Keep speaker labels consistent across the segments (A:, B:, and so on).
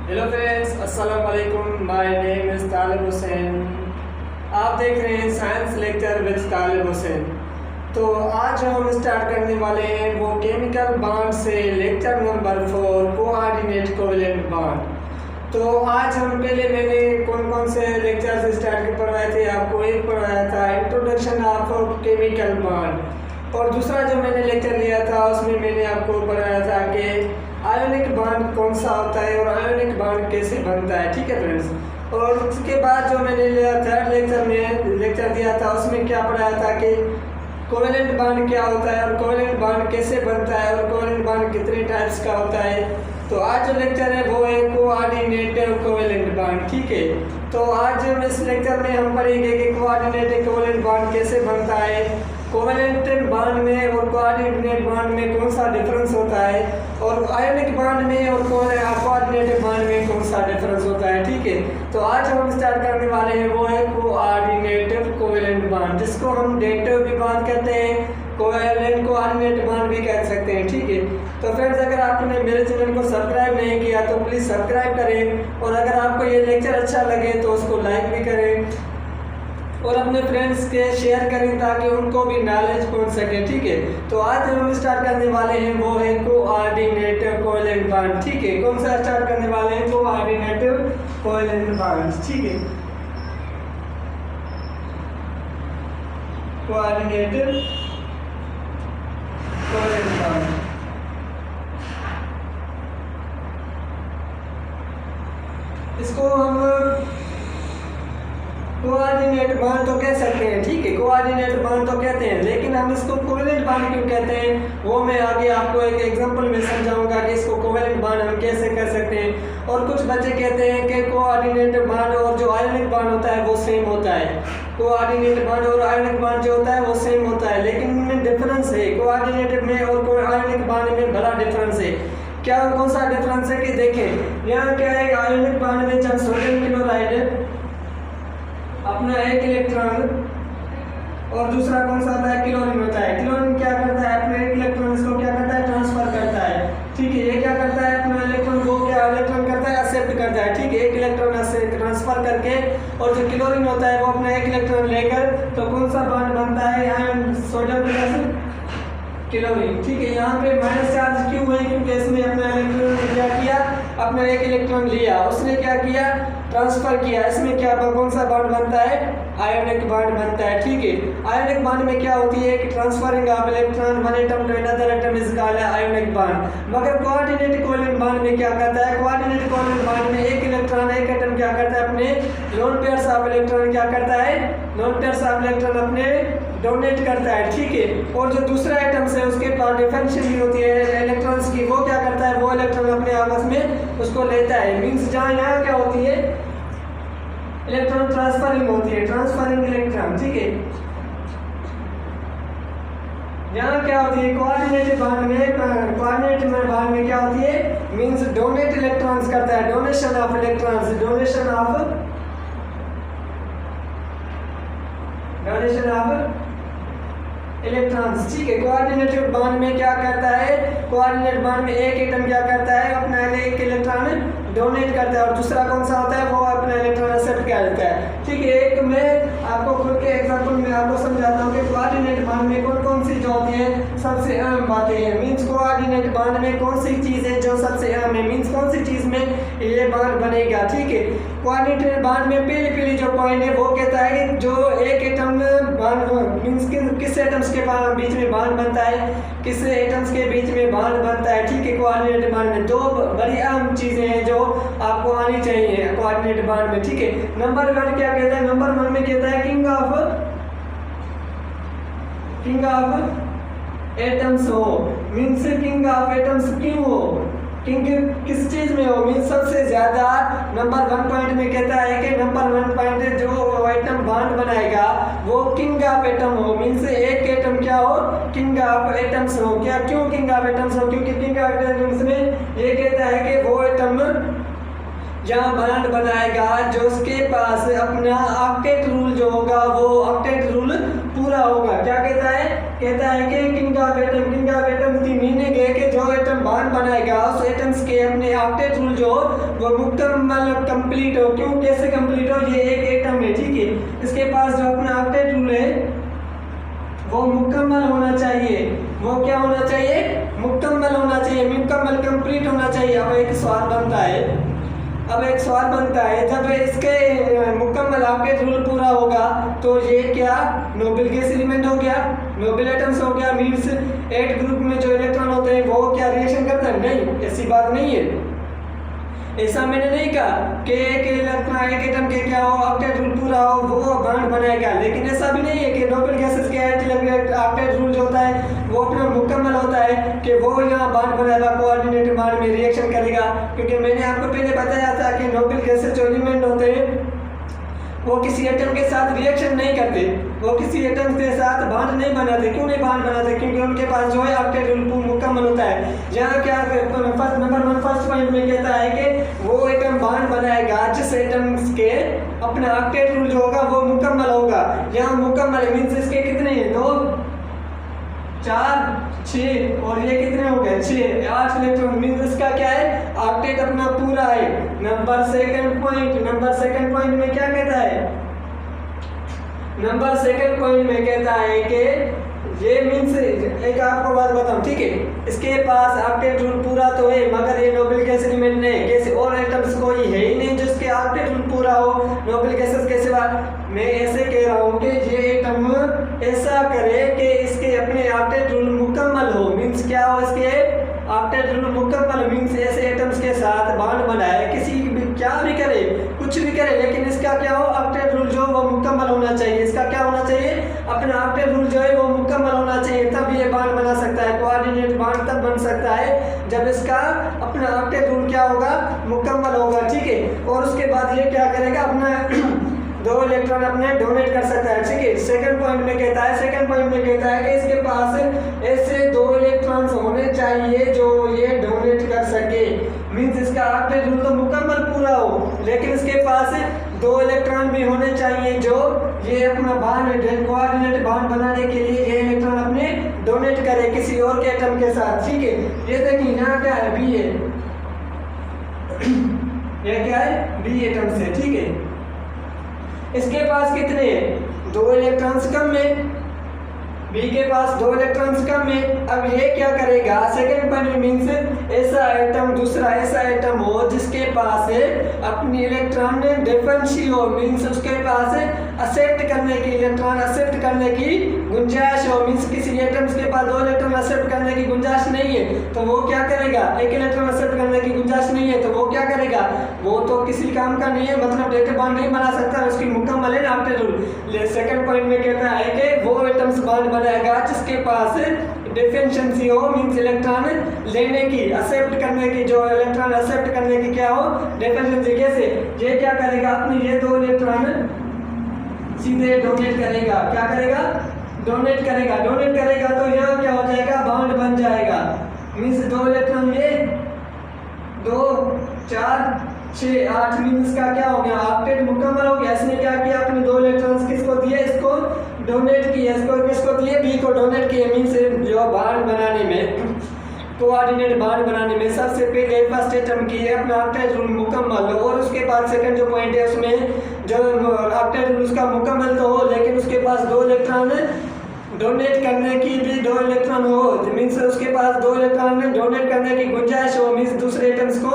A: Hello friends, अस्सलाम वालेकुम। My name is तालिब हुसैन। आप देख रहे हैं साइंस लेक्चर विद तालिब हुसैन। तो आज हम स्टार्ट करने वाले हैं वो केमिकल बॉन्ड से lecture number 4, coordinate covalent bond. तो आज मैंने कौन कौन से लेक्चर स्टार्ट पढ़वाए थे आपको। एक पढ़ाया था इंट्रोडक्शन ऑफ केमिकल बॉन्ड, और दूसरा जो मैंने लेक्चर लिया था उसमें मैंने आपको पढ़ाया था कि आयोनिक बॉन्ड कौन सा होता है और आयोनिक बॉन्ड कैसे बनता है। ठीक है फ्रेंड्स। और उसके बाद जो मैंने लिया थर्ड लेक्चर दिया था उसमें क्या पढ़ाया था कि कोवेलेंट बॉन्ड क्या होता है और कोवेलेंट बॉन्ड कैसे बनता है और कोवेलेंट बॉन्ड कितने टाइप्स का होता है। तो आज जो लेक्चर है वो है कोऑर्डिनेटिव कोवेलेंट बॉन्ड। ठीक है। तो आज इस लेक्चर में हम पढ़ेंगे कि कोऑर्डिनेटिव कोवेलेंट बॉन्ड कैसे बनता है, कोवेलेंट बॉन्ड में और कोऑर्डिनेट बॉन्ड में कौन सा डिफरेंस होता है, और आयोनिक बॉन्ड में और कोऑर्डिनेटिव बॉन्ड में कौन सा डिफरेंस होता है। ठीक है। तो आज हम स्टार्ट करने वाले हैं वो है कोऑर्डिनेटिव कोवेलेंट बॉन्ड, जिसको हम डेटिव भी बॉन्ड कहते हैं, कोवेलेंट कोऑर्डिनेट बॉन्ड भी कह सकते हैं। ठीक है। तो फ्रेंड्स, अगर आपने मेरे चैनल को सब्सक्राइब नहीं किया तो प्लीज़ सब्सक्राइब करें, और अगर आपको ये लेक्चर अच्छा लगे तो उसको लाइक भी करें और अपने फ्रेंड्स के शेयर करें ताकि उनको भी नॉलेज पहुंच सके। ठीक है। तो आज हम स्टार्ट करने वाले हैं वो है कोऑर्डिनेटिव कोवेलेंट बॉन्ड। ठीक है। कौन सा स्टार्ट करने वाले हैं? Coordinative covalent bond. ठीक है। कोऑर्डिनेटिव कोवेलेंट बॉन्ड, इसको हम कोऑर्डिनेट बॉन्ड तो कह सकते हैं। ठीक है। कोऑर्डिनेट बॉन्ड तो कहते हैं, लेकिन हम इसको कोवेलेंट बॉन्ड क्यों कहते हैं वो मैं आगे आपको एक एग्जांपल में समझाऊंगा कि इसको कोवेलेंट बॉन्ड हम कैसे कर सकते हैं। और कुछ बच्चे कहते हैं कि कोऑर्डिनेट बॉन्ड और जो आयोनिक बॉन्ड होता है वो सेम होता है। कोऑर्डिनेट बॉन्ड और आयोनिक बॉन्ड जो होता है वो सेम होता है, लेकिन इनमें डिफरेंस है। कोऑर्डिनेट में और आयोनिक बॉन्ड में बड़ा डिफरेंस है। क्या कौन सा डिफरेंस है कि देखें यहाँ क्या है, आयोनिक बॉन्ड में जब सोडियम क्लोराइड अपना एक इलेक्ट्रॉन, और दूसरा कौन सा होता है, क्लोरीन होता है। क्लोरीन क्या करता है, अपने एक इलेक्ट्रॉन इसको क्या करता है, ट्रांसफर करता है। ठीक है। ये क्या करता है, अपना इलेक्ट्रॉन को क्या इलेक्ट्रॉन करता है, एक्सेप्ट करता है। ठीक है। एक इलेक्ट्रॉन से ट्रांसफर करके, और जो क्लोरीन होता है वो अपना एक इलेक्ट्रॉन लेकर, तो कौन सा बॉन्ड बनता है, आयन सोडियम प्लस क्लोरीन। ठीक है। यहाँ पे माइनस चार्ज क्यों है, क्योंकि इसने अपना इलेक्ट्रॉन क्या किया, अपना एक इलेक्ट्रॉन लिया, उसने क्या किया, ट्रांसफर किया। इसमें क्या कौन सा बॉन्ड बनता है, आयोनिक बॉन्ड बनता है। ठीक है। आयोनिक बॉन्ड में क्या होती है कि transferring of electron one atom to another atom is called ionic bond. मगर कोऑर्डिनेट कोवेलेंट बॉन्ड में क्या करता है, कोऑर्डिनेट कोवेलेंट बॉन्ड में एक इलेक्ट्रॉन एक एटम क्या करता है, अपने लोन पेयर्स ऑफ इलेक्ट्रॉन क्या करता है, लोन पेयर्स ऑफ इलेक्ट्रॉन अपने डोनेट करता है। ठीक है। और जो दूसरा एटम है उसके पास डिफरेंशियल होती है इलेक्ट्रॉन्स की, वो क्या करता है, वो इलेक्ट्रॉन अपने आपस में उसको लेता है। मींस जहाँ यहाँ क्या होती है, इलेक्ट्रॉन ट्रांसफरिंग होती है, ट्रांसफरिंग इलेक्ट्रॉन। ठीक है। यहाँ क्या होती है, कोऑर्डिनेट बॉन्ड में क्या होती है, मींस डोनेट इलेक्ट्रॉन्स करता है, donation of electrons, donation of electrons. ठीक है। कोऑर्डिनेटिव बॉन्ड में क्या करता है, कोऑर्डिनेट बॉन्ड में एक एटम क्या करता है, अपना एक इलेक्ट्रॉन डोनेट करता है, और दूसरा कौन सा होता है, वो अपना इलेक्ट्रॉन एक्सेप्ट कर लेता है। ठीक है। एक मैं आपको खुद के एग्जांपल में आपको समझाता हूँ कि कोऑर्डिनेट बॉन्ड में कौन कौन सी जो होती है सबसे अहम बातें हैं। मींस कोऑर्डिनेट बॉन्ड में कौन सी चीज़ है जो सबसे अहम है, मींस कौन सी चीज़ में ये बॉन्ड बनेगा। ठीक है। कोऑर्डिनेट बॉन्ड में पहली जो पॉइंट है वो कहता है कि जो एक एटम बॉन्ड मींस किस एटम्स के बीच में बॉन्ड बनता है, किस एटम्स के बीच में बॉन्ड बनता है। ठीक है। कोऑर्डिनेट बॉन्ड में दो बड़ी अहम चीज़ें हैं जो आपको आनी चाहिए कोऑर्डिनेट बॉन्ड में। ठीक है। नंबर 1 क्या कहता है, नंबर 1 में कहता है किंग ऑफ एटम्स हो। मींस किंग ऑफ एटम्स क्यों हो, किंग किस चीज में हो, मींस सबसे ज्यादा नंबर 1 पॉइंट में कहता है कि नंबर 1 पॉइंट जो एटम बॉन्ड बनाएगा वो किंग ऑफ एटम हो। मींस एक एटम क्या हो, किंग ऑफ एटम्स हो। क्या क्यों किंग ऑफ एटम्स हो, क्योंकि किंग ऑफ एटम्स में ये कहता है कि वो एटम जहाँ बॉन्ड बनाएगा जो उसके पास अपना ऑक्टेट रूल जो होगा वो ऑक्टेट रूल पूरा होगा। क्या कहता है, कहता है कि किंग ऑफ एटम की मीनिंग है कि जो एटम बॉन्ड बनाएगा उस एटम्स के अपने ऑक्टेट रूल जो वो मुकम्मल कंप्लीट हो। क्यों, कैसे कंप्लीट हो, ये एक एटम है, ठीक है, इसके पास जो अपना ऑक्टेट रूल है वो मुकम्मल होना चाहिए। वो क्या होना चाहिए, मुकम्मल होना चाहिए, मुकम्मल कंप्लीट होना चाहिए। अब एक सवाल बनता है जब इसके मुकम्मल ऑक्टेट रूल पूरा होगा तो ये क्या नोबेल गैस एलिमेंट हो गया, नोबेल एटम्स हो गया। मीन्स 8 ग्रुप में जो इलेक्ट्रॉन होते हैं वो क्या रिएक्शन करते हैं, नहीं, ऐसी बात नहीं है। ऐसा मैंने नहीं कहा कि एक एटम के क्या हो ऑक्टेट रूल पूरा हो वो बॉन्ड बनाएगा, लेकिन ऐसा भी नहीं है कि नोबेल गैसेस के ऑक्टेट रूल जो होता है वो अपना मुकम्मल होता है कि वो यहाँ बॉन्ड बनाएगा, कोऑर्डिनेट बॉन्ड में रिएक्शन करेगा। क्योंकि मैंने आपको पहले बताया था कि नोबेल गैसेस जो एलिमेंट होते हैं वो किसी एटम के साथ रिएक्शन नहीं करते, वो किसी एटम के साथ बॉन्ड नहीं बनाते। क्यों नहीं बॉन्ड बनाते, क्योंकि उनके पास जो है ऑक्टेट रूल मुकम्मल होता है। यहाँ क्या फर्स्ट पॉइंट में कहता है कि वो एटम बॉन्ड बनाएगा जिस एटम्स के अपना ऑक्टेट रूल जो होगा वो मुकम्मल होगा। यहाँ मुकम्मल मीन्स इसके कितने हैं, 2 4 6 और ये कितने हो गए 6 8 इलेक्ट्रॉन। मीन्स इसका क्या है, ऑक्टेट अपना पूरा है। नंबर सेकंड पॉइंट में क्या कहता है, नंबर सेकंड पॉइंट में कहता है कि ये मीन्स एक आपको बात बताऊं, ठीक है, इसके पास ऑक्टेट रूल पूरा तो है मगर ये नोबेल गैस एलिमेंट नहीं, कैसे और एटम्स कोई है ही नहीं जिसके ऑक्टेट रूल पूरा हो नोबेल गैसेस के सिवा। मैं ऐसे कह रहा हूँ कि ये एटम ऐसा करे कि इसके अपने ऑक्टेट रूल मुकम्मल हो। मीन्स क्या हो, इसके ऑक्टेट रूल मुकम्मल मीन्स ऐसे एटम्स के साथ बॉन्ड बनाए, किसी भी क्या भी करे कुछ भी करे, लेकिन इसका क्या हो ऑक्टेट रूल जो वो मुकम्मल होना चाहिए। इसका क्या होना चाहिए, अपना ऑक्टेट रूल जो है वो मुकम्मल होना चाहिए, तब ये बॉन्ड बना सकता है। कोऑर्डिनेट बॉन्ड तब बन सकता है जब इसका अपना ऑक्टेट रूल क्या होगा, मुकम्मल होगा, ठीक है। और उसके बाद ये क्या करेगा, अपना 2 इलेक्ट्रॉन अपने डोनेट कर सकता है, ठीक है। सेकंड पॉइंट में कहता है कि इसके पास ऐसे 2 इलेक्ट्रॉन्स होने चाहिए जो ये डोनेट कर सके। मीन्स इसका ऑक्टेट रूल तो मुकम्मल पूरा हो लेकिन इसके पास 2 इलेक्ट्रॉन भी होने चाहिए जो ये अपना बॉन्ड कोऑर्डिनेट बॉन्ड बनाने के लिए ये इलेक्ट्रॉन अपने डोनेट करे किसी और के एटम के साथ, ठीक है। ये देखिए यहाँ क्या है, बी है, ये क्या है, बी एटम से, ठीक है। इसके पास कितने हैं, 2 इलेक्ट्रॉन्स कम है, बी के पास 2 इलेक्ट्रॉन्स कम है। अब ये क्या करेगा, सेकंड पॉइंट मीन्स ऐसा एटम दूसरा ऐसा एटम हो जिसके पास अपनी इलेक्ट्रॉन डिफरेंशियल हो, मीन्स उसके पास एक्सेप्ट करने की इलेक्ट्रॉन एक्सेप्ट करने की गुंजाइश हो। मीन्स किसी एटम्स के पास 2 इलेक्ट्रॉन एक्सेप्ट करने की गुंजाइश नहीं है तो वो क्या करेगा, एक इलेक्ट्रॉन एक्सेप्ट करने की गुंजाइश नहीं है तो वो क्या करेगा, वो तो किसी काम का नहीं है, मतलब डेटा बॉन्ड नहीं बना सकता, उसकी मुकम्मल है ऑक्टेट रूल। सेकंड पॉइंट में कहता है कि वो एटम्स बॉन्ड बनाएगा जिसके पास डिफरेंशिएंसी हो, मींस इलेक्ट्रॉन लेने की एक्सेप्ट करने की, जो इलेक्ट्रॉन एक्सेप्ट करने की क्या हो डिफरेंशिएंसी। कैसे, ये क्या करेगा, अपनी ये 2 इलेक्ट्रॉन सीधे डोनेट करेगा, क्या करेगा, डोनेट करेगा तो यहाँ क्या हो जाएगा, बॉन्ड बन जाएगा। मींस 2 इलेक्ट्रॉन ये 2 4 6 8 मींस का क्या हो गया, ऑक्टेट मुकम्मल हो गया। इसने क्या किया, अपने 2 इलेक्ट्रॉन्स किसको दिए, इसको डोनेट किए, इसको किसको दिए, बी को डोनेट किए। मींस जो बॉन्ड बनाने में कोऑर्डिनेट बॉन्ड बनाने में सबसे पहले फर्स्ट एटम की अपना ऑक्टेट रूल मुकम्मल हो और उसके बाद सेकंड जो पॉइंट है उसमें जो ऑक्टेट रूल उसका मुकम्मल तो हो लेकिन उसके पास 2 इलेक्ट्रॉन डोनेट करने की भी 2 इलेक्ट्रॉन हो, मीन्स उसके पास 2 इलेक्ट्रॉन डोनेट करने की गुंजाइश हो, मीन्स दूसरे एटम्स को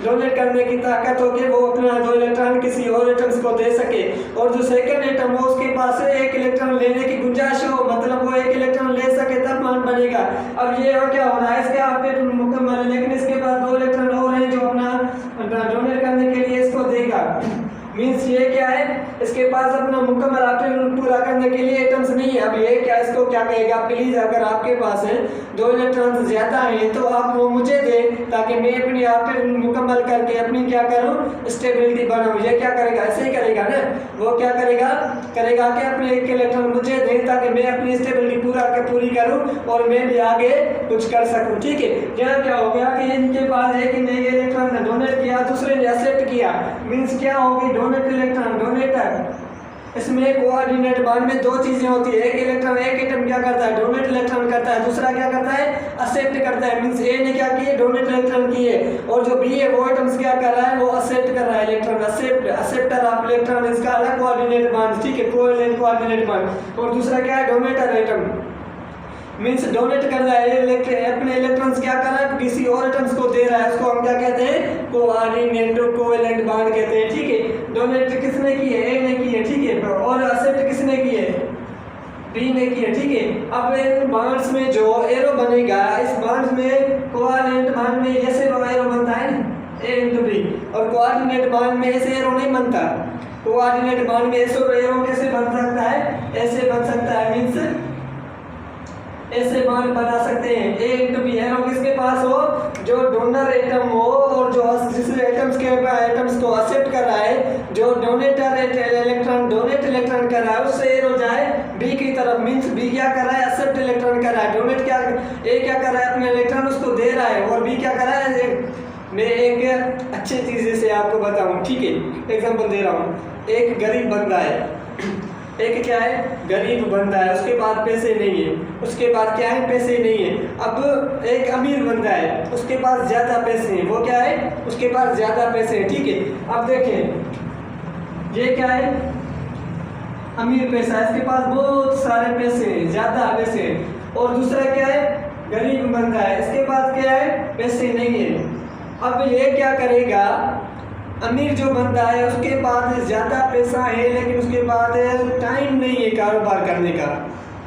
A: डोनेट करने की ताकत हो कि वो अपना 2 इलेक्ट्रॉन किसी और एटम्स को दे सके। और जो सेकंड एटम हो उसके पास 1 इलेक्ट्रॉन लेने की गुंजाइश हो, मतलब वो 1 इलेक्ट्रॉन ले सके तब बॉन्ड बनेगा। अब ये क्या हो रहा है, इसके ऑक्टेट मुकम्मल है लेकिन इसके पास 2 इलेक्ट्रॉन और हैं जो अपना डोनेट करने के लिए इसको देगा। मीन्स ये क्या है, इसके पास अपना मुकम्मल ऑक्टेट रूल पूरा करने के लिए एटम्स नहीं है। अब ये क्या, इसको क्या कहेगा, प्लीज अगर आपके पास है 2 इलेक्ट्रॉन ज्यादा हैं तो आप वो मुझे दें ताकि मैं अपनी ऑक्टेट रूल मुकम्मल करके अपनी क्या करूं, स्टेबिलिटी बनाऊं। ये क्या करेगा, ऐसे ही करेगा ना, वो क्या करेगा कि अपने 1 इलेक्ट्रॉन मुझे दें ताकि मैं अपनी स्टेबिलिटी पूरी करूं और मैं भी आगे कुछ कर सकूं, ठीक है। यहाँ क्या हो गया कि इनके पास है कि मैं ये इलेक्ट्रॉन डोनेट किया, दूसरे ने एक्सेप्ट किया, मीन्स क्या होगी, डोनेट इलेक्ट्रॉन डोनेटर इसमें कोऑर्डिनेट बॉन्ड में दो चीजें होती है, एक एटम क्या करता है, डोनेट इलेक्ट्रॉन करता है, दूसरा क्या करता है, एक्सेप्ट करता है। मींस ए ने क्या किया, डोनेट इलेक्ट्रॉन किए, और जो बी है वो एटम्स क्या कर रहा है, वो एक्सेप्ट कर रहा है इलेक्ट्रॉन, एक्सेप्टर ऑफ इलेक्ट्रॉन, इसका अलग कोऑर्डिनेट बॉन्ड, ठीक है, कोवेलेंट कोऑर्डिनेट बॉन्ड। और दूसरा क्या है, डोनेटर एटम, मींस डोनेट कर रहा है अपने इलेक्ट्रॉन्स, क्या कर रहा है, किसी और एटम्स को दे रहा है, उसको हम क्या कहते हैं, कोऑर्डिनेट कोवेलेंट बॉन्ड कहते हैं, ठीक है। डोनेट किसने की है, ए ने की है, ठीक है, और एक्सेप्ट किसने की है, बी ने की है, ठीक है। अब इन बॉन्ड्स में जो एरो बनेगा, इस बॉन्ड्स में कोवेलेंट बॉन्ड में ऐसे एरो बनता है ना, ए इंटू बी, और कोऑर्डिनेट बॉन्ड में ऐसे एरो नहीं बनता। कोऑर्डिनेट बॉन्ड में ऐसे एरो कैसे बन सकता है, ऐसे बन सकता है, मींस ऐसे बॉन्ड बना सकते हैं, ए इंटू बी, एरो किसके पास हो, जो डोनर एटम हो, और जो जिस एटम्स को एक्सेप्ट कर रहा है, जो डोनेटर इलेक्ट्रॉन डोनेट इलेक्ट्रॉन कर रहा है, उससे एरो जाए बी की तरफ। मींस बी क्या कर रहा है, एक्सेप्ट इलेक्ट्रॉन कर रहा है, डोनेट क्या, ए क्या कर रहा है, अपने इलेक्ट्रॉन उसको दे रहा है, और बी क्या कर रहा है। मैं एक अच्छी चीज़ से आपको बताऊं, ठीक है, एग्जांपल दे रहा हूँ। एक गरीब बंदा है, एक क्या है, गरीब बंदा है, उसके पास पैसे नहीं है, उसके पास क्या है, पैसे नहीं है। अब एक अमीर बंदा है, उसके पास ज़्यादा पैसे हैं, वो क्या है, उसके पास ज़्यादा पैसे हैं, ठीक है। अब देखें, ये क्या है, अमीर पैसा है, इसके पास बहुत सारे पैसे हैं, ज़्यादा पैसे हैं। और दूसरा क्या है, गरीब बंदा है, इसके पास क्या है, पैसे नहीं है। अब ये क्या करेगा, अमीर जो बंदा है उसके पास ज़्यादा पैसा है, लेकिन उसके पास टाइम नहीं है कारोबार करने का,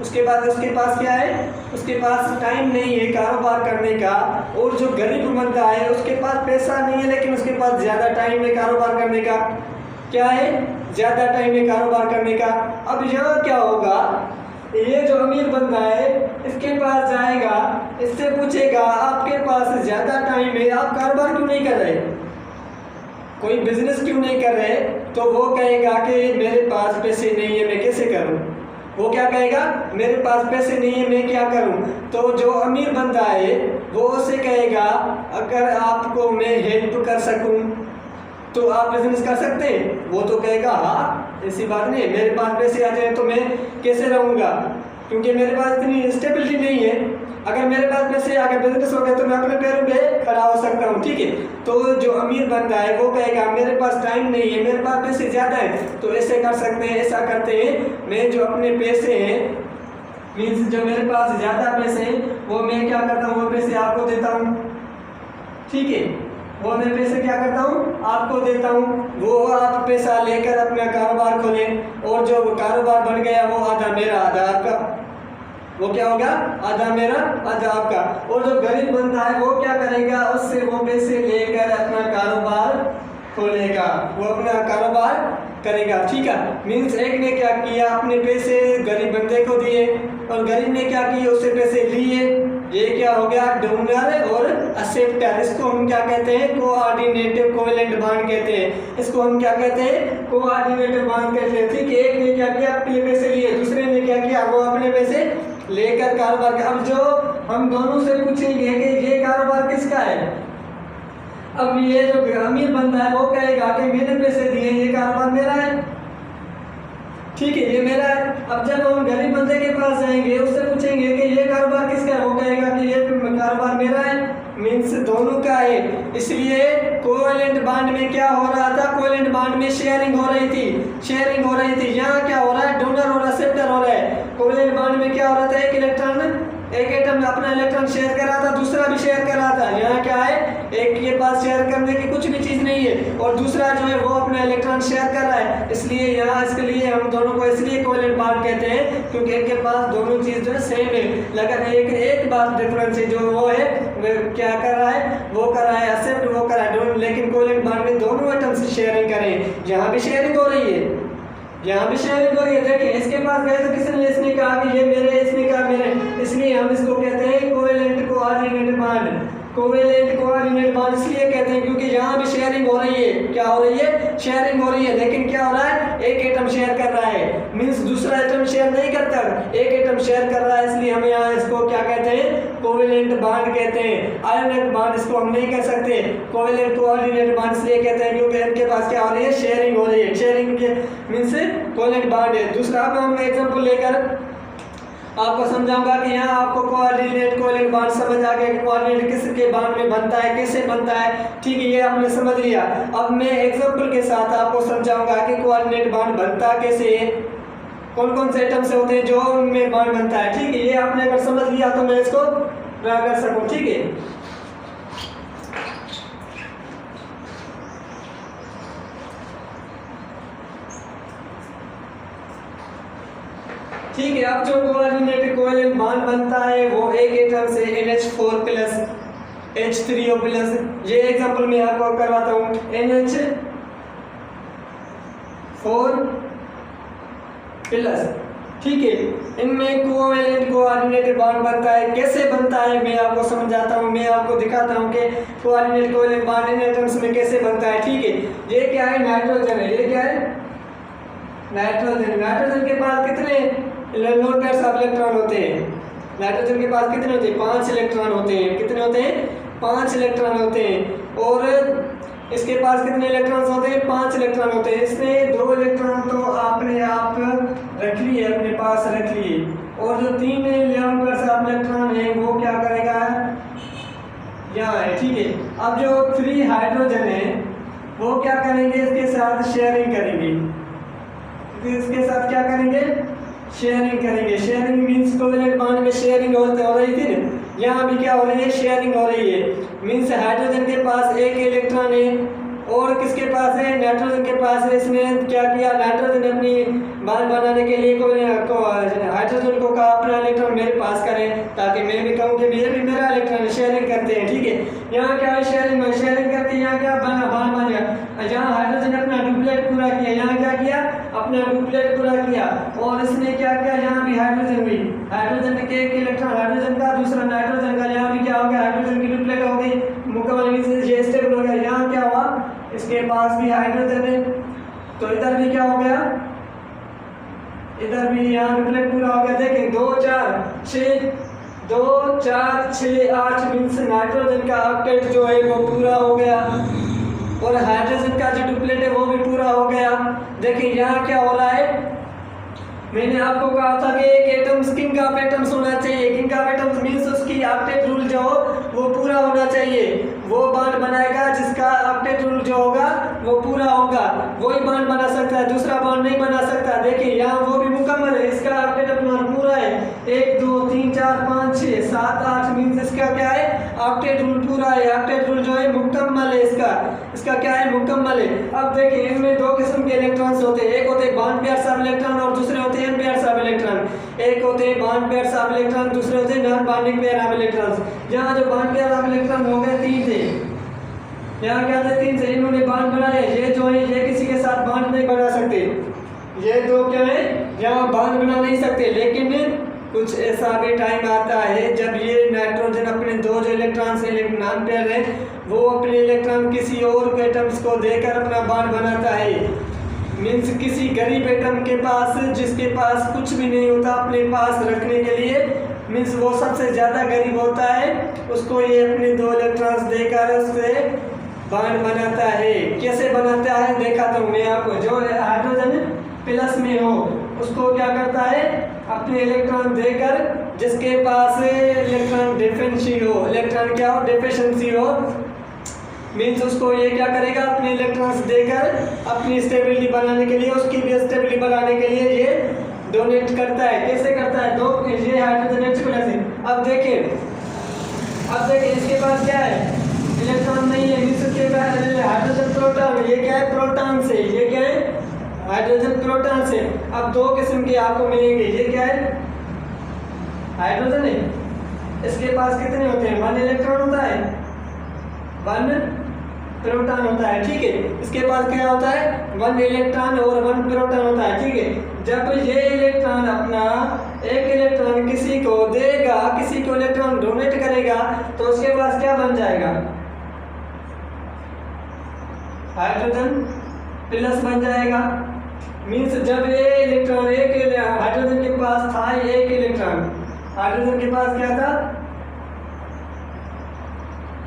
A: उसके पास क्या है, उसके पास टाइम नहीं है कारोबार करने का। और जो गरीब बंदा है उसके पास पैसा नहीं है, लेकिन उसके पास ज़्यादा टाइम है कारोबार करने का, क्या है, ज़्यादा टाइम है कारोबार करने का। अब यहाँ क्या होगा, ये जो अमीर बंदा है इसके पास जाएगा, इससे पूछेगा आपके पास ज़्यादा टाइम है, आप कारोबार क्यों नहीं कर रहे, कोई बिजनेस क्यों नहीं कर रहे, तो वो कहेगा कि मेरे पास पैसे नहीं है, मैं कैसे करूं। वो क्या कहेगा, मेरे पास पैसे नहीं है, मैं क्या करूं। तो जो अमीर बंदा है वो उसे कहेगा, अगर आपको मैं हेल्प कर सकूं तो आप बिजनेस कर सकते हैं। वो तो कहेगा हाँ, ऐसी बात नहीं, मेरे पास पैसे आ जाए तो मैं कैसे रहूँगा, क्योंकि मेरे पास इतनी स्टेबिलिटी नहीं है। अगर मेरे पास पैसे अगर बिजनेस हो गया तो मैं अपने पैरों पे खड़ा हो सकता हूँ, ठीक है। तो जो अमीर बंदा है वो कहेगा मेरे पास टाइम नहीं है, मेरे पास पैसे ज़्यादा है, तो ऐसे कर सकते हैं, ऐसा करते हैं, मैं जो अपने पैसे हैं, मीन्स जो मेरे पास ज़्यादा पैसे हैं वो मैं क्या करता हूँ, वो पैसे आपको देता हूँ, ठीक है, वो मैं पैसे क्या करता हूँ, आपको देता हूँ। वो आप पैसा लेकर अपना कारोबार खोलें, और जो कारोबार बन गया वो आधा मेरा आधा आपका, वो क्या होगा, आधा मेरा आधा आपका। और जो गरीब बंदा है वो क्या करेगा, उससे वो पैसे लेकर अपना कारोबार खोलेगा, वो अपना कारोबार करेगा, ठीक है। मीन्स एक ने क्या किया, अपने पैसे गरीब बंदे को दिए, और गरीब ने क्या किया, उससे पैसे लिए। ये क्या हो गया, डोनर और एक्सेप्टर, इसको हम क्या कहते हैं, कोऑर्डिनेटिव कोवेलेंट बॉन्ड कहते हैं, इसको हम क्या कहते हैं, कोऑर्डिनेटिव बॉन्ड कहते हैं, ठीक है। एक ने क्या किया, अपने पैसे लिए, दूसरे ने क्या किया, वो अपने पैसे लेकर कारोबार का। अब जो हम दोनों से पूछेंगे कि ये कारोबार किसका है, अब ये जो अमीर बंदा है वो कहेगा कि मैंने पैसे दिए, ये कारोबार मेरा है, ठीक है, ये मेरा है। अब जब हम गरीब बंदे के पास जाएंगे, उससे पूछेंगे कि ये कारोबार किसका है, वो कहेगा कि ये कारोबार मेरा है, मीन्स दोनों का है। इसलिए कोवेलेंट बॉन्ड में क्या हो रहा था, कोवेलेंट बॉन्ड में शेयरिंग हो रही थी, शेयरिंग हो रही थी। यहाँ क्या हो रहा है, डोनर और एक्सेप्टर हो रहा है। कोवेलेंट बॉन्ड में क्या हो रहा था, एक एटम अपना इलेक्ट्रॉन शेयर कर रहा था, दूसरा भी शेयर कर रहा था। यहाँ क्या है, एक के पास शेयर करने की कुछ भी चीज़ नहीं है, और दूसरा जो है वो अपना इलेक्ट्रॉन शेयर कर रहा है। इसलिए यहाँ इसके लिए हम दोनों को इसलिए कोवेलेंट बॉन्ड कहते हैं, क्योंकि एक के पास दोनों चीज़ जो है सेम है, लेकिन एक बात डिफरेंस है, जो वो है क्या कर रहा है, वो कर रहा है एक्सेप्ट, वो कर रहा है, लेकिन कोवेलेंट बॉन्ड में दोनों एटम्स शेयरिंग करें। यहाँ भी शेयरिंग हो रही है, यहाँ भी शेयरिंग हो रही है। देखिए इसके पास गए तो किसने, इसने कहा कि ये मेरे, इसने कहा मेरे, इसलिए हम इसको कहते हैं covalent coordinate bond. Covalent coordinate bond इसलिए कहते हैं क्योंकि यहाँ भी शेयरिंग हो रही है। क्या हो रही है, शेयरिंग हो रही है, लेकिन क्या हो रहा है, एक एटम शेयर कर रहा है, मीन्स दूसरा एटम शेयर नहीं करता, एक एटम शेयर कर रहा है। इसलिए हम यहाँ इसको क्या कहते हैं, कोवेलेंट कोवेलेंट बांड कहते हैं। आयोनिक बांड इसको हम नहीं कह सकते, कोवेलेंट कोऑर्डिनेट बांड इसलिए कहते हैं क्योंकि इनके पास क्या हो रही है, शेयरिंग हो रही है। शेयरिंग के मीन्स कोवेलेंट बांड है। दूसरा अब हम एग्जांपल लेकर आपको समझाऊंगा कि यहाँ आपको कोऑर्डिनेट कोवेलेंट बांड समझ आ गया, कोऑर्डिनेट किसके बांड में बनता है, कैसे बनता है, ठीक है, ये आपने समझ लिया। अब मैं एग्जांपल के साथ आपको समझाऊंगा कि कोऑर्डिनेट बांड बनता कैसे है, कौन कौन से एटम्स होते हैं जो उनमें बांड बनता है, ठीक है। ये आपने अगर समझ लिया तो मैं इसको ड्रा कर सकूं, ठीक है। ठीक है, अब जो कोऑर्डिनेट कोवेलेंट बांड बनता है वो एक एटम से NH4 प्लस H3O प्लस, ये एग्जांपल मैं आपको करवाता हूँ, NH4 प्लस, ठीक है। इनमें कोवेलेंट कोऑर्डिनेट बांड बनता है, कैसे बनता है मैं आपको समझाता हूँ, मैं आपको दिखाता हूँ कि कोऑर्डिनेट कोवेलेंट बांड इन एटम्स में कैसे बनता है, ठीक है। ये क्या है, नाइट्रोजन है, ये क्या है, नाइट्रोजन। नाइट्रोजन के पास कितने लोन पेयर्स ऑफ इलेक्ट्रॉन होते हैं, नाइट्रोजन के पास कितने होते हैं, 5 इलेक्ट्रॉन होते हैं। कितने होते हैं, 5 इलेक्ट्रॉन होते हैं। और इसके पास कितने इलेक्ट्रॉन्स होते हैं, 5 इलेक्ट्रॉन होते हैं। इसमें 2 इलेक्ट्रॉन तो आपने आप रख लिए, अपने पास रख लिए, और जो 3 लोन पेयर्स ऑफ इलेक्ट्रॉन है वो क्या करेगा, यहाँ है, ठीक है। अब जो फ्री हाइड्रोजन है वो क्या करेंगे, इसके साथ शेयरिंग करेंगे, इसके साथ क्या करेंगे, शेयरिंग करेंगे। शेयरिंग मीन्स कोवेलेंट बांड में शेयरिंग हो रही थी ना, यहाँ भी क्या हो रही है, शेयरिंग हो रही है। मीन्स हाइड्रोजन के पास 1 इलेक्ट्रॉन है और किसके पास है, नाइट्रोजन के पास है। इसने क्या किया, नाइट्रोजन अपनी बांड बनाने के लिए हाइड्रोजन को कहा अपना इलेक्ट्रॉन मेरे पास करें, ताकि मैं भी कहूँ कि ये भी मेरा इलेक्ट्रॉन, शेयरिंग करते हैं, ठीक है। यहाँ क्या है, शेयरिंग, शेयरिंग करके यहाँ क्या बना, बांड बन गया। यहाँ हाइड्रोजन अपना डुप्लेट पूरा किया, यहाँ क्या किया, अपना डुप्लेट पूरा किया, और इसने क्या किया, यहाँ भी हाइड्रोजन भी, हाइड्रोजन के 1 इलेक्ट्रॉन हाइड्रोजन का, दूसरा नाइट्रोजन का, यहाँ भी क्या हो गया, हाइड्रोजन की डुप्लेट हो गई, मुकम्मल ये स्टेबल हो गया। यहाँ क्या हुआ, इसके पास भी हाइड्रोजन है, तो इधर भी क्या हो गया, इधर भी यहाँ डुप्लेट पूरा हो गया। देखें 2 4 6 8 मीन्स नाइट्रोजन का ऑक्टेट जो है वो पूरा हो गया, और हाइड्रोजन का जो डुप्लेट है वो भी पूरा हो गया। देखिए यहाँ क्या हो रहा है, मैंने आपको कहा था कि एक एटम्स किंग ऑफ एटम्स होना चाहिए। किंग ऑफ एटम्स मीन्स उसकी ऑक्टेट रूल जो हो वो पूरा होना चाहिए। वो बांड बनाएगा जिसका ऑक्टेट रूल जो होगा वो पूरा होगा, वही बांड बना सकता है, दूसरा बांड नहीं बना सकता। देखिए यहाँ वो भी मुकम्मल है, इसका ऑक्टेट अपना पूरा है, 1 2 3 4 5 6 7 8 मीन्स इसका क्या है, ऑक्टेट रूल पूरा है। ऑक्टेट रूल जो है मुकम्मल है, इसका क्या है, मुकम्मल है। अब देखिए इनमें 2 किस्म के इलेक्ट्रॉन्स होते हैं, एक होते हैं बॉन्ड पेयर्स ऑफ इलेक्ट्रॉन और दूसरे होते हैं पेयर्स ऑफ इलेक्ट्रॉन। एक होते हैं बॉन्ड पेयर्स ऑफ इलेक्ट्रॉन, दूसरे होते हैं non bonding pair of electrons. यहाँ जो बॉन्ड पेयर ऑफ इलेक्ट्रॉन हो गए 3 थे, यहाँ क्या थे, 3 थे, इन्होंने बॉन्ड बना लिया। ये जो है ये किसी के साथ बॉन्ड नहीं बना सकते, ये 2 क्या है, यहाँ बॉन्ड बना नहीं सकते। लेकिन कुछ ऐसा भी टाइम आता है जब ये नाइट्रोजन अपने 2 जो इलेक्ट्रॉन्स नॉन पेयर है वो अपने इलेक्ट्रॉन किसी और एटम्स को देकर अपना बॉन्ड बनाता है। मीन्स किसी गरीब एटम के पास, जिसके पास कुछ भी नहीं होता अपने पास रखने के लिए, मीन्स वो सबसे ज़्यादा गरीब होता है, उसको ये अपने 2 इलेक्ट्रॉन्स देकर उससे बॉन्ड बनाता है। कैसे बनाता है देखा तो मैं आपको, जो हाइड्रोजन प्लस में हो उसको क्या करता है, अपने इलेक्ट्रॉन देकर, जिसके पास इलेक्ट्रॉन डिफिशिएंसी हो, इलेक्ट्रॉन क्या हो, डिफिशिएंसी हो, मीन्स उसको ये क्या करेगा, अपने इलेक्ट्रॉन्स देकर अपनी स्टेबिलिटी बनाने के लिए, उसकी भी स्टेबिलिटी बनाने के लिए ये डोनेट करता है। कैसे करता है, तो ये हाइड्रोजन H प्लस। अब देखिए इसके पास क्या है, इलेक्ट्रॉन नहीं है, मीन्स इसके पास हाइड्रोजन प्रोटॉन, ये क्या है, प्रोटॉन से, ये क्या है, हाइड्रोजन प्रोटॉन से। अब 2 किस्म के आपको मिलेंगे, ये क्या है, हाइड्रोजन है, इसके पास कितने होते हैं, 1 इलेक्ट्रॉन होता है, 1 प्रोटॉन होता है, ठीक है। इसके पास क्या होता है, 1 इलेक्ट्रॉन और 1 प्रोटॉन होता है, ठीक है। जब ये इलेक्ट्रॉन अपना 1 इलेक्ट्रॉन किसी को देगा, किसी को इलेक्ट्रॉन डोनेट करेगा, तो उसके पास क्या बन जाएगा, हाइड्रोजन प्लस बन जाएगा। मीन्स जब ये इलेक्ट्रॉन, एक हाइड्रोजन के पास था 1 इलेक्ट्रॉन, हाइड्रोजन के पास क्या था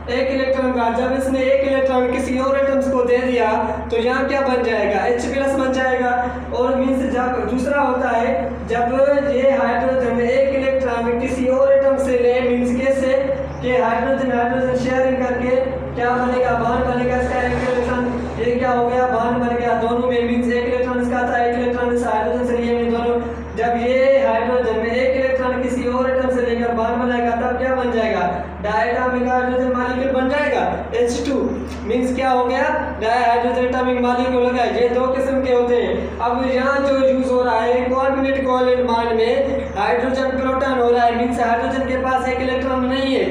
A: एक इलेक्ट्रॉन का, जब इसने एक इलेक्ट्रॉन किसी और एटम्स को दे दिया तो यहाँ क्या बन जाएगा, H+ बन जाएगा। और मीन्स जब दूसरा होता है जब ये हाइड्रोजन एक इलेक्ट्रॉन किसी और एटम से ले, मीन्स कैसे कि हाइड्रोजन शेयरिंग करके क्या बनेगा, बॉन्ड बनेगा, इसका एक इलेक्ट्रॉन, ये क्या हो गया, बॉन्ड बन गया दोनों में, मीन्स एक इलेक्ट्रॉन इसका था, एक इलेक्ट्रॉन इस हाइड्रोजन से लिए, दोनों जब ये हाइड्रोजन में एक इलेक्ट्रॉन किसी और एटम से लेकर बॉन्ड बनाएगा तब क्या बन जाएगा, डायटोमिक हाइड्रोजन मॉलिक्यूल बन जाएगा, H2। मीन्स क्या हो गया, डायहाइड्रोजन एटॉमिक मॉलिक्यूल हो गया। ये दो किस्म के होते हैं। अब यहाँ जो यूज हो रहा है कोऑर्डिनेट कोवैलेंट बॉन्ड में हाइड्रोजन प्रोटॉन हो रहा है, मीन्स हाइड्रोजन के पास एक इलेक्ट्रॉन नहीं है,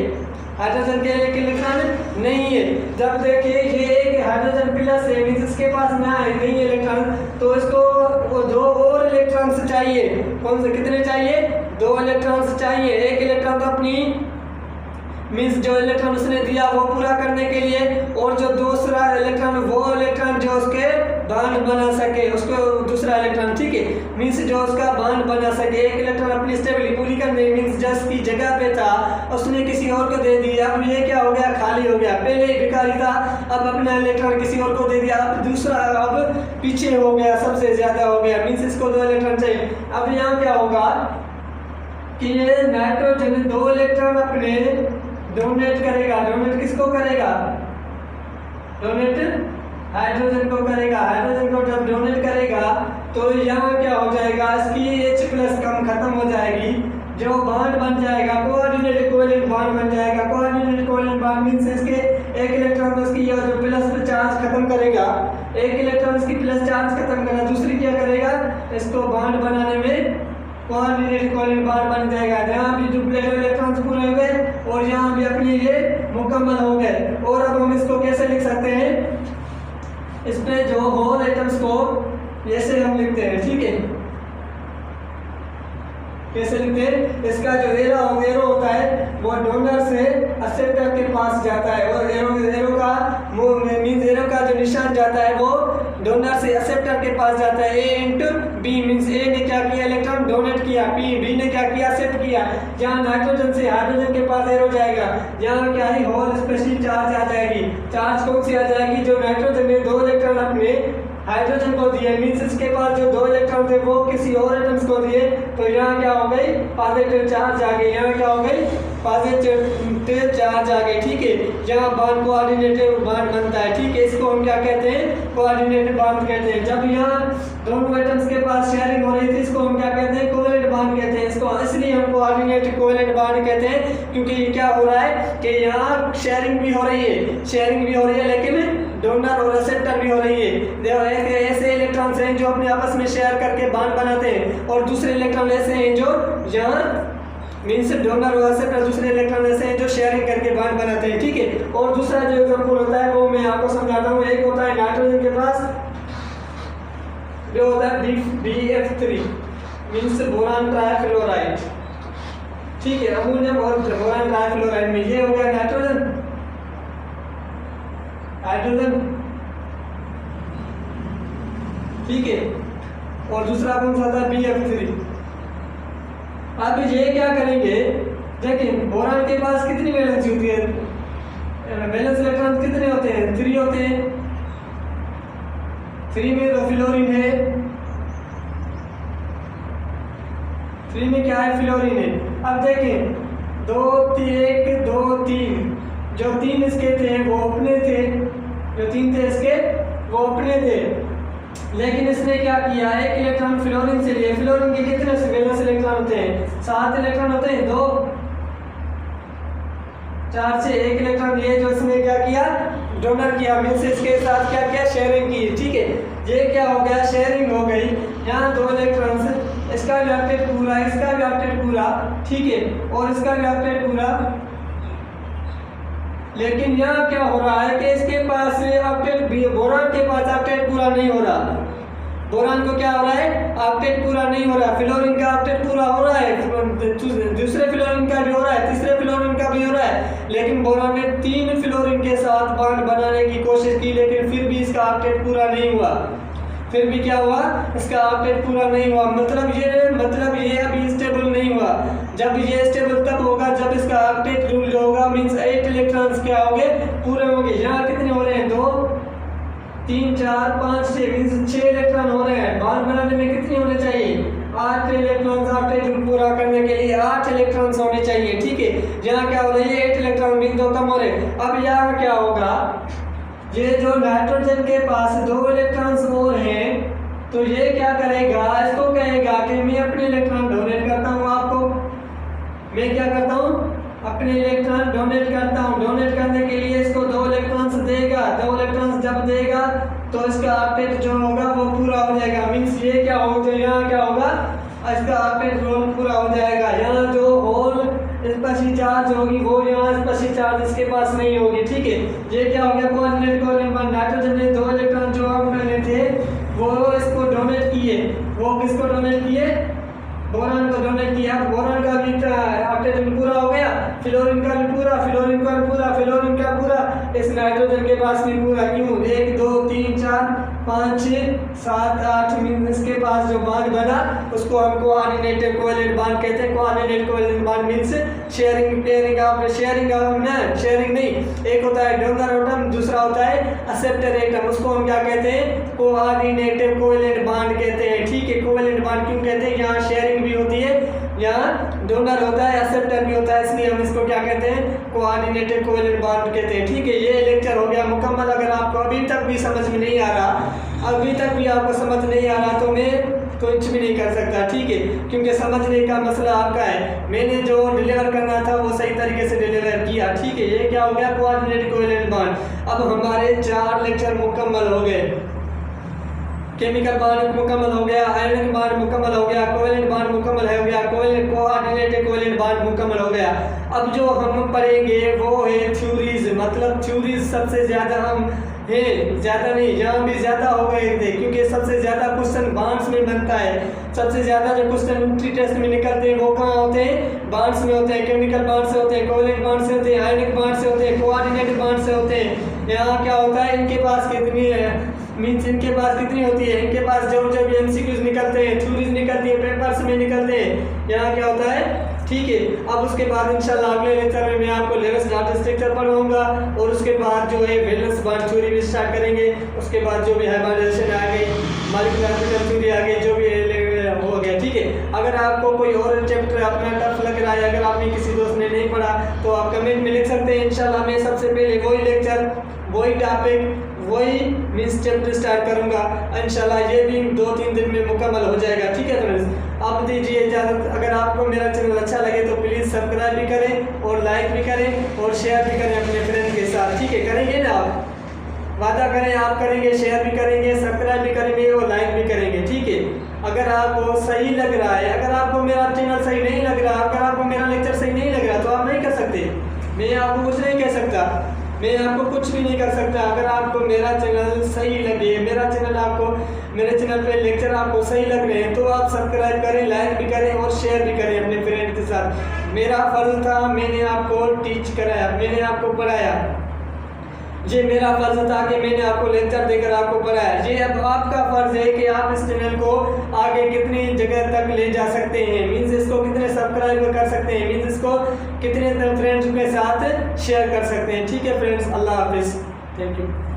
A: हाइड्रोजन के एक इलेक्ट्रॉन नहीं है। जब देखिए ये एक हाइड्रोजन प्लस है, मीन्स इसके पास नहीं है इलेक्ट्रॉन, तो इसको वो दो और इलेक्ट्रॉन्स चाहिए। कौन से, कितने चाहिए, 2 इलेक्ट्रॉन्स चाहिए। एक इलेक्ट्रॉन तो अपनी मीन्स जो इलेक्ट्रॉन उसने दिया वो पूरा करने के लिए, और जो दूसरा इलेक्ट्रॉन वो इलेक्ट्रॉन जो उसके बॉन्ड बना सके, उसको दूसरा इलेक्ट्रॉन, ठीक है, मीन्स जो उसका बॉन्ड बना सके। एक इलेक्ट्रॉन अपनी स्टेबिलिटी पूरी करने, मीन्स जिसकी जगह पे था उसने किसी और को दे दिया, अब ये क्या हो गया, खाली हो गया। पहले ही भिखारी था, अब अपना इलेक्ट्रॉन किसी और को दे दिया, अब दूसरा अब पीछे हो गया, सबसे ज्यादा हो गया, मीन्स इसको 2 इलेक्ट्रॉन चाहिए। अब यहाँ क्या होगा कि ये नाइट्रोजन 2 इलेक्ट्रॉन अपने डोनेट करेगा। डोनेट किसको करेगा, डोनेट हाइड्रोजन को करेगा। हाइड्रोजन को जब डोनेट करेगा तो यहाँ क्या हो जाएगा, इसकी H+ कम खत्म हो जाएगी, जो बॉन्ड बन जाएगा कोऑर्डिनेट कोवैलेंट बॉन्ड बन जाएगा। कोऑर्डिनेट कोवैलेंट बॉन्ड मींस इसके एक इलेक्ट्रॉन उसकी जो प्लस चार्ज खत्म करेगा, एक इलेक्ट्रॉन इसकी प्लस चार्ज खत्म करेगा, दूसरी क्या करेगा, इसको बॉन्ड बनाने में कोऑर्डिनेट कोवैलेंट बॉन्ड बन जाएगा। यहाँ भी डुप्लीकेट इलेक्ट्रॉन्स पूरे हो गए और यहाँ भी अपने ये मुकम्मल हो गए। और अब हम इसको कैसे लिख सकते हैं, इस पे जो होल एटम्स को ऐसे हम लिखते हैं, ठीक है, कैसे लिखते हैं, इसका जो एरो होता है वो डोनर से एक्सेप्टर के पास जाता है, और एरो का मींस एरो का जो निशान जाता है वो डोनर से एक्सेप्टर के पास जाता है। A × B मींस A ने क्या किया, इलेक्ट्रॉन डोनेट किया, B ने क्या किया, एक्सेप्ट किया। जहाँ नाइट्रोजन से हाइड्रोजन के पास एरो जाएगा, जहाँ क्या है होल स्पेशल चार्ज आ जाएगी। चार्ज कौन सी आ जाएगी, जो नाइट्रोजन ने 2 इलेक्ट्रॉन अपने हाइड्रोजन को दिए, मींस इसके पास जो 2 इलेक्ट्रॉन थे वो किसी और एटम्स को दिए, तो यहाँ क्या हो गई, पॉजिटिव चार्ज आ गई। यहाँ क्या हो गई, पॉजिटिव चार्ज आ गई, ठीक है। यहाँ बॉन्ड कोऑर्डिनेटेड बॉन्ड बनता है, ठीक है, इसको हम क्या कहते हैं, कोऑर्डिनेटेड बॉन्ड कहते हैं। जब यहाँ दोनों एटम्स के पास शेयरिंग हो रही थी, इसको हम क्या कहते हैं, कोवैलेंट बॉन्ड कहते हैं। इसको इसलिए हम कोऑर्डिनेटेड कोवैलेंट बॉन्ड कहते हैं, क्योंकि क्या हो रहा है कि यहाँ शेयरिंग भी हो रही है, लेकिन डोनर और एक्सेप्टर भी हो रही है। ऐसे इलेक्ट्रॉन्स हैं जो अपने आपस में शेयर करके बॉन्ड बनाते हैं, और दूसरे इलेक्ट्रॉन ऐसे हैं जो यहाँ मींस डोनर और एक्सेप्टर दूसरे इलेक्ट्रॉन ऐसे हैं जो शेयरिंग करके बॉन्ड बनाते हैं, ठीक है। और दूसरा जो एग्जांपल होता है वो मैं आपको समझाता हूँ। एक होता है नाइट्रोजन के पास जो होता है BF3 मींस बोरान ट्राइफ्लोराइड, ठीक है, अमोनियम और बोरान ट्राइफ्लोराइड में ये हो गया नाइट्रोजन, हाइड्रोजन, ठीक है, और दूसरा कौन सा था, BF3। अब ये क्या करेंगे, देखिए बोरान के पास कितनी वैलेंसी होती है, वैलेंस इलेक्ट्रॉन कितने होते हैं, 3 होते हैं। 3 में तो फ्लोरीन है, 3 में क्या है, फ्लोरीन है। अब देखें 2 1 2 3, जो 3 इसके थे वो अपने थे, जो 3 थे इसके वो अपने थे, लेकिन इसने क्या किया, एक इलेक्ट्रॉन फ्लोरीन से लिए। फ्लोरीन के कितने वैलेंस इलेक्ट्रॉन होते हैं, 7 इलेक्ट्रॉन होते हैं, 2 4 से 1 इलेक्ट्रॉन लिए, जो इसने क्या किया, डोनर किया, मींस इसके साथ क्या किया, शेयरिंग की, ठीक है। ये क्या हो गया, शेयरिंग हो गई। यहाँ 2 इलेक्ट्रॉन्स, इसका भी ऑक्टेट पूरा, इसका भी ऑक्टेट पूरा, ठीक है, और इसका भी ऑक्टेट पूरा। लेकिन यहाँ क्या हो रहा है कि इसके पास ऑक्टेट, बोरान के पास ऑक्टेट पूरा नहीं हो रहा। बोरान को क्या हो रहा है, ऑक्टेट पूरा नहीं हो रहा। फ्लोरीन का ऑक्टेट पूरा हो रहा है, दूसरे फ्लोरीन का भी हो रहा है, तीसरे फ्लोरीन का भी हो रहा है, लेकिन बोरान ने 3 फ्लोरीन के साथ बॉन्ड बनाने की कोशिश की, लेकिन फिर भी इसका ऑक्टेट पूरा नहीं हुआ। फिर भी क्या हुआ, इसका ऑक्टेट पूरा नहीं हुआ। मतलब ये अभी स्टेबल नहीं हुआ। जब ये स्टेबल तब होगा जब इसका ऑक्टेट रूल होगा, मींस 8 इलेक्ट्रॉन इलेक्ट्रॉन्स क्या होंगे, पूरे होंगे। यहाँ कितने हो रहे हैं, 2 3 4 5 6 मींस 6 इलेक्ट्रॉन हो रहे हैं। बॉन्ड बनाने में कितने होने चाहिए, 8 इलेक्ट्रॉन्स। ऑक्टेट पूरा करने के लिए 8 इलेक्ट्रॉन्स होने चाहिए, ठीक है। यहाँ क्या हो रहा है, 8 इलेक्ट्रॉन मीन 2 कम हो रहे हैं। अब यहाँ क्या होगा, ये जो नाइट्रोजन के पास 2 इलेक्ट्रॉन्स और हैं, तो ये क्या करेगा, इसको कहेगा कि मैं अपने इलेक्ट्रॉन डोनेट करता हूँ आपको। मैं क्या करता हूँ, अपने इलेक्ट्रॉन डोनेट करता हूँ। डोनेट करने के लिए इसको 2 इलेक्ट्रॉन्स देगा। 2 इलेक्ट्रॉन्स जब देगा तो इसका ऑक्टेट जो होगा वो पूरा हो जाएगा। मीन्स ये क्या होगा, यहाँ क्या होगा, इसका ऑक्टेट रोल पूरा हो जाएगा। यहाँ जो होल स्पेशल चार्ज होगी वो यहाँ स्पेशल चार्ज इसके पास नहीं होगी, ठीक है। ये क्या हो गया, कोऑर्डिनेट कोवैलेंट बॉन्ड। नाइट्रोजन ने 2 इलेक्ट्रॉन जो हमने थे वो इसको डोनेट किए। वो किसको डोनेट किए, बोरान को डोनेट किया। बोरान का भी ऑक्टेट पूरा हो गया, फ्लोरीन का भी पूरा, फ्लोरीन का भी पूरा, फ्लोरीन का पूरा। इस नाइट्रोजन के पास नहीं पूरा, क्यों, 1 2 3 4 5 6 7 8 मीन इसके पास जो बॉन्ड बना उसको हम कोऑर्डिनेट कोवैलेंट बॉन्ड कहते हैं। Coordinate covalent bond means sharing pairing of, sharing of ना, शेयरिंग नहीं, एक होता है डोनर एटम, दूसरा होता है एक्सेप्टर एटम। उसको हम क्या कहते हैं, कोऑर्डिनेट कोवैलेंट बॉन्ड कहते हैं, ठीक है। कोवैलेंट बॉन्ड क्यों कहते हैं, यहाँ शेयरिंग भी होती है, यहाँ डोनर होता है, एक्सेप्टर भी होता है, इसलिए हम इसको क्या कहते हैं, कोऑर्डिनेटेड कोवैलेंट बॉन्ड कहते हैं, ठीक है। ये लेक्चर हो गया मुकम्मल। अगर आपको अभी तक भी समझ में नहीं आ रहा, अभी तक भी आपको समझ नहीं आ रहा, तो मैं कुछ भी नहीं कर सकता, ठीक है, क्योंकि समझने का मसला आपका है। मैंने जो डिलीवर करना था वो सही तरीके से डिलीवर किया, ठीक है। ये क्या हो गया, कोऑर्डिनेटेड कोवैलेंट बॉन्ड। अब हमारे 4 लेक्चर मुकम्मल हो गए। केमिकल बॉन्ड मुकम्मल हो गया, आयनिक बॉन्ड मुकम्मल हो गया, कोवैलेंट बॉन्ड मुकम्मल हो गया, कोऑर्डिनेटेड कोवैलेंट बॉन्ड मुकम्मल हो गया। अब जो हम पढ़ेंगे वो है थ्योरीज, मतलब थ्योरीज सबसे ज़्यादा हम है, ज़्यादा नहीं, यहाँ भी ज़्यादा हो गए थे, क्योंकि सबसे ज़्यादा क्वेश्चन बॉन्ड्स में बनता है। सबसे ज़्यादा जो क्वेश्चन एंट्री टेस्ट में निकलते हैं वो कहाँ होते हैं, बॉन्ड्स में होते हैं। केमिकल बॉन्ड से होते हैं, कोवैलेंट बॉन्ड से होते हैं, आयनिक बॉन्ड से होते हैं, कोऑर्डिनेटेड बॉन्ड से होते हैं। यहाँ क्या होता है, इनके पास कितनी है, मीन्स इनके पास कितनी होती है, इनके पास जो जो भी एमसीक्यूज निकलते हैं, थ्योरीज निकलती है, पेपर्स में निकलते हैं। यहाँ क्या होता है, ठीक है। अब उसके बाद इंशाल्लाह अगले लेक्चर में मैं आपको लेवेस डॉट स्ट्रक्चर पढ़ाऊंगा, और उसके बाद जो है वैलेंस बॉन्ड थ्योरी भी स्टार्ट करेंगे। उसके बाद जो भी हाइब्रिडाइजेशन आ गई, मॉलिक्यूलर थ्योरी आ गई, जो भी हो गया, ठीक है। अगर आपको कोई और चैप्टर अपना टफ लग रहा है, अगर आपने किसी दोस्त ने नहीं पढ़ा, तो आप कमेंट में लिख सकते हैं। इंशाल्लाह मैं सबसे पहले वही लेक्चर, वही टॉपिक, वही मीन्स चैप्टर स्टार्ट करूंगा। इंशाल्लाह ये भी 2-3 दिन में मुकम्मल हो जाएगा, ठीक है फ्रेंड्स। आप दीजिए इजाज़त। अगर आपको मेरा चैनल अच्छा लगे तो प्लीज़ सब्सक्राइब भी करें, और लाइक भी करें, और शेयर भी करें अपने फ्रेंड के साथ, ठीक है। करेंगे ना आप, वादा करें आप करेंगे, शेयर भी करेंगे, सब्सक्राइब भी करेंगे, और लाइक भी करेंगे, ठीक है। अगर आपको सही लग रहा है, अगर आपको मेरा चैनल सही नहीं लग रहा, अगर आपको मेरा लेक्चर सही नहीं लग रहा, तो आप नहीं कर सकते। मैं आपको कुछ नहीं कह सकता, मैं आपको कुछ भी नहीं कर सकता। अगर आपको मेरा चैनल सही लगे, मेरा चैनल आपको, मेरे चैनल पे लेक्चर आपको सही लग रहे हैं, तो आप सब्सक्राइब करें, लाइक भी करें, और शेयर भी करें अपने फ्रेंड के साथ। मेरा फर्ज था, मैंने आपको टीच कराया, मैंने आपको पढ़ाया। ये मेरा फर्ज था कि मैंने आपको लेक्चर देकर आपको पढ़ाया। ये अब आपका फर्ज है कि आप इस चैनल को आगे कितनी जगह तक ले जा सकते हैं, मीन्स इसको कितने सब्सक्राइब कर सकते हैं, मीन्स इसको कितने फ्रेंड्स के साथ शेयर कर सकते हैं, ठीक है फ्रेंड्स। अल्लाह हाफिज़, थैंक यू।